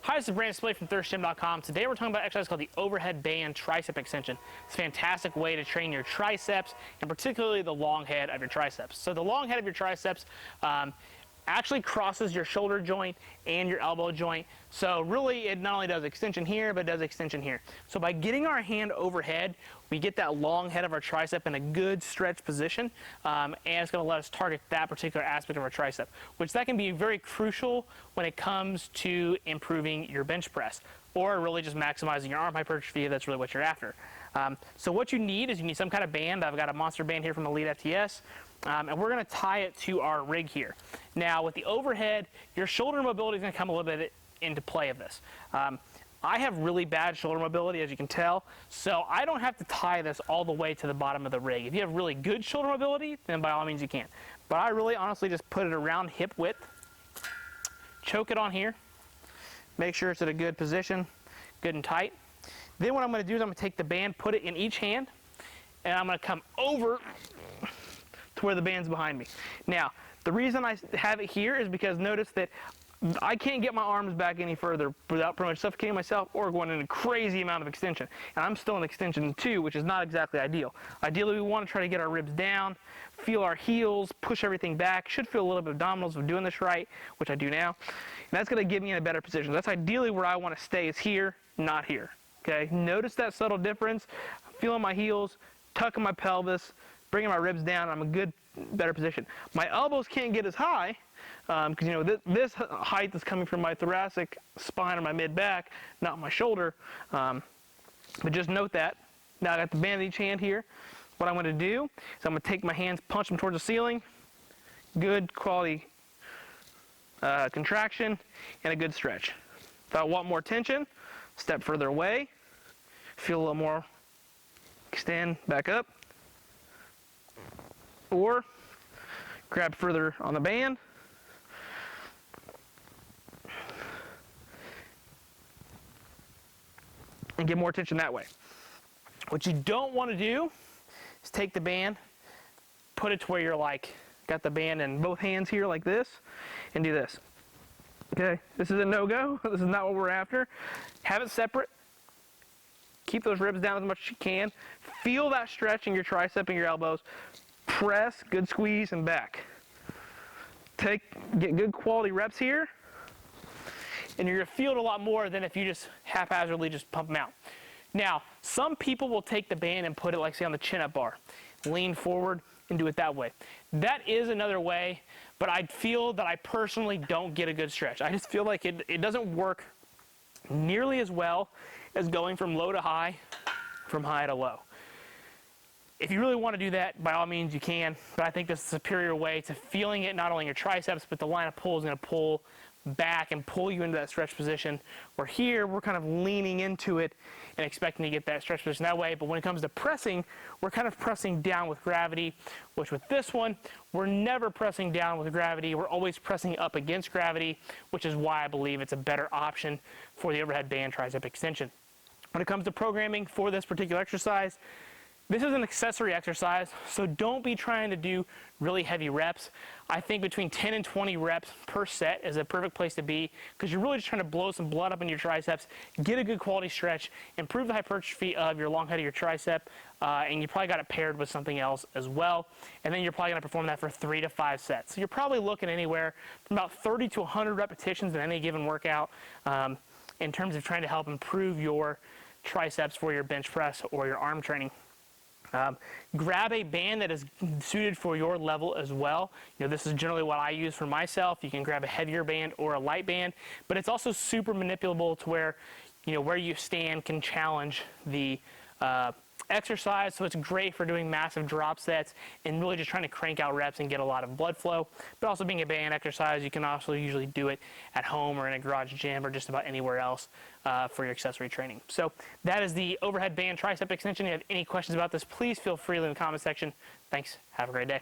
Hi, this is Brandon Splay from thirstgym.com. Today we're talking about an exercise called the overhead band tricep extension. It's a fantastic way to train your triceps, and particularly the long head of your triceps. So the long head of your triceps actually crosses your shoulder joint and your elbow joint. So really it not only does extension here, but it does extension here. So by getting our hand overhead, we get that long head of our tricep in a good stretch position, and it's going to let us target that particular aspect of our tricep, which that can be very crucial when it comes to improving your bench press, or really just maximizing your arm hypertrophy if that's really what you're after. So what you need is you need some kind of band. I've got a monster band here from Elite FTS, and we're going to tie it to our rig here. Now with the overhead, your shoulder mobility is going to come a little bit into play of this. I have really bad shoulder mobility, as you can tell, so I don't have to tie this all the way to the bottom of the rig. If you have really good shoulder mobility, then by all means you can. But I really honestly just put it around hip width, choke it on here, make sure it's at a good position, good and tight. Then what I'm going to do is I'm going to take the band, put it in each hand, and I'm going to come over to where the band's behind me. Now, the reason I have it here is because notice that I can't get my arms back any further without pretty much suffocating myself or going in a crazy amount of extension. And I'm still in extension 2, which is not exactly ideal. Ideally, we want to try to get our ribs down, feel our heels, push everything back. Should feel a little bit of abdominals if doing this right, which I do now. And that's going to get me in a better position. That's ideally where I want to stay, is here, not here. Okay, notice that subtle difference. I'm feeling my heels, tucking my pelvis, bringing my ribs down. I'm in a good, better position. My elbows can't get as high, because you know this height is coming from my thoracic spine or my mid-back, not my shoulder. But just note that. Now I got the band in each hand here. What I'm going to do is I'm going to take my hands, punch them towards the ceiling. Good quality contraction and a good stretch. If I want more tension, step further away. Feel a little more. Extend back up. Or grab further on the band. And get more tension that way. What you don't want to do is take the band, put it to where you're like, got the band in both hands here like this, and do this. Okay, this is a no-go. This is not what we're after. Have it separate. Keep those ribs down as much as you can. Feel that stretch in your tricep and your elbows. Press, good squeeze, and back. Get good quality reps here, and you're going to feel it a lot more than if you just haphazardly just pump them out. Now, some people will take the band and put it, like say, on the chin-up bar, lean forward, and do it that way. That is another way, but I feel that I personally don't get a good stretch. I just feel like it doesn't work nearly as well as going from low to high, from high to low. If you really want to do that, by all means you can, but I think this is a superior way to feeling it not only in your triceps, but the line of pull is going to pull back and pull you into that stretch position, where here we're kind of leaning into it and expecting to get that stretch position that way. But when it comes to pressing, we're kind of pressing down with gravity, which with this one, we're never pressing down with gravity. We're always pressing up against gravity, which is why I believe it's a better option for the overhead band tricep extension. When it comes to programming for this particular exercise, this is an accessory exercise, so don't be trying to do really heavy reps. I think between 10 and 20 reps per set is a perfect place to be, because you're really just trying to blow some blood up in your triceps, get a good quality stretch, improve the hypertrophy of your long head of your tricep, and you probably got it paired with something else as well. And then you're probably going to perform that for 3 to 5 sets. So you're probably looking anywhere from about 30 to 100 repetitions in any given workout in terms of trying to help improve your triceps for your bench press or your arm training. Grab a band that is suited for your level as well. You know, this is generally what I use for myself. You can grab a heavier band or a light band, but it's also super manipulable to where, you know, where you stand can challenge the exercise. So it's great for doing massive drop sets and really just trying to crank out reps and get a lot of blood flow. But also being a band exercise, you can also usually do it at home or in a garage gym or just about anywhere else for your accessory training. So that is the overhead band tricep extension. If you have any questions about this, please feel free to leave in the comment section. Thanks. Have a great day.